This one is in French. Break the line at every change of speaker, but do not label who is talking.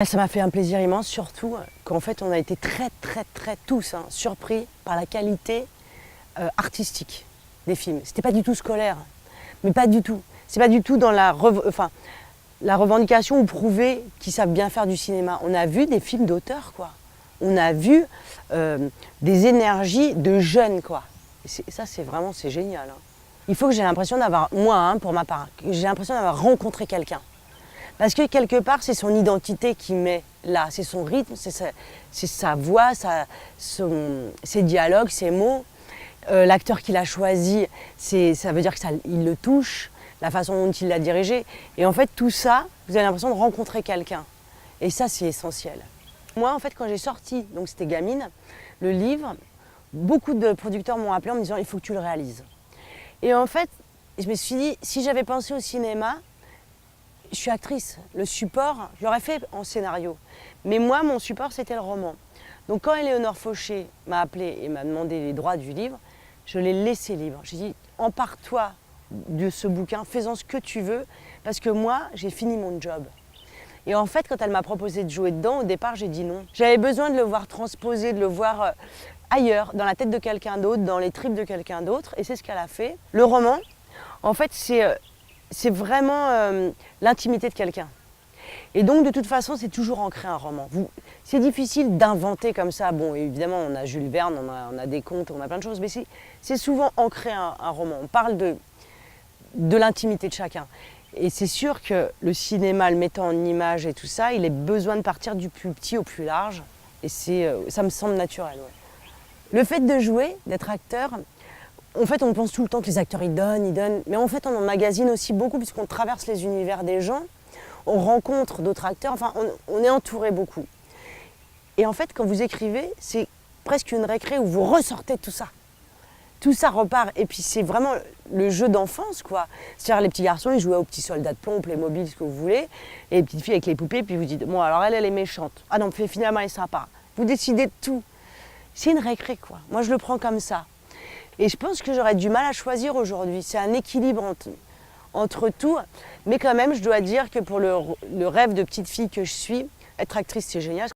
Ça m'a fait un plaisir immense, surtout qu'en fait on a été très tous surpris par la qualité artistique des films. C'était pas du tout scolaire, mais pas du tout. C'est pas du tout dans la revendication ou prouver qu'ils savent bien faire du cinéma. On a vu des films d'auteur, quoi. On a vu des énergies de jeunes, quoi. Et ça, c'est vraiment, c'est génial. Il faut que j'ai l'impression d'avoir, moi, pour ma part, j'ai l'impression d'avoir rencontré quelqu'un. Parce que quelque part, c'est son identité qui met là, c'est son rythme, c'est sa voix, ses dialogues, ses mots. L'acteur qu'il a choisi, ça veut dire qu'il le touche, la façon dont il l'a dirigé. Et en fait, tout ça, vous avez l'impression de rencontrer quelqu'un. Et ça, c'est essentiel. Moi, en fait, quand j'ai sorti, donc c'était Gamine, le livre, beaucoup de producteurs m'ont appelé en me disant « il faut que tu le réalises ». Et en fait, je me suis dit, si j'avais pensé au cinéma, je suis actrice, le support, je l'aurais fait en scénario. Mais moi, mon support, c'était le roman. Donc quand Éléonore Fauché m'a appelé et m'a demandé les droits du livre, je l'ai laissé libre. J'ai dit, empare-toi de ce bouquin, fais-en ce que tu veux, parce que moi, j'ai fini mon job. Et en fait, quand elle m'a proposé de jouer dedans, au départ, j'ai dit non. J'avais besoin de le voir transposer, de le voir ailleurs, dans la tête de quelqu'un d'autre, dans les tripes de quelqu'un d'autre, et c'est ce qu'elle a fait. Le roman, en fait, c'est vraiment l'intimité de quelqu'un. Et donc, de toute façon, c'est toujours ancré un roman. C'est difficile d'inventer comme ça. Bon, évidemment, on a Jules Verne, on a des contes, on a plein de choses, mais c'est souvent ancré un roman. On parle de l'intimité de chacun. Et c'est sûr que le cinéma, le mettant en image et tout ça, il a besoin de partir du plus petit au plus large. Et ça me semble naturel. Ouais. Le fait de jouer, d'être acteur, en fait, on pense tout le temps que les acteurs, ils donnent. Mais en fait, on emmagasine aussi beaucoup puisqu'on traverse les univers des gens. On rencontre d'autres acteurs. Enfin, on est entouré beaucoup. Et en fait, quand vous écrivez, c'est presque une récré où vous ressortez tout ça. Tout ça repart. Et puis, c'est vraiment le jeu d'enfance, quoi. C'est-à-dire, les petits garçons, ils jouaient aux petits soldats de plomb, Playmobil, ce que vous voulez. Et les petites filles avec les poupées, puis vous dites, bon, alors elle est méchante. Ah non, finalement, elle est sympa. Vous décidez de tout. C'est une récré, quoi. Moi, je le prends comme ça. Et je pense que j'aurais du mal à choisir aujourd'hui. C'est un équilibre entre tout. Mais quand même, je dois dire que pour le rêve de petite fille que je suis, être actrice, c'est génial.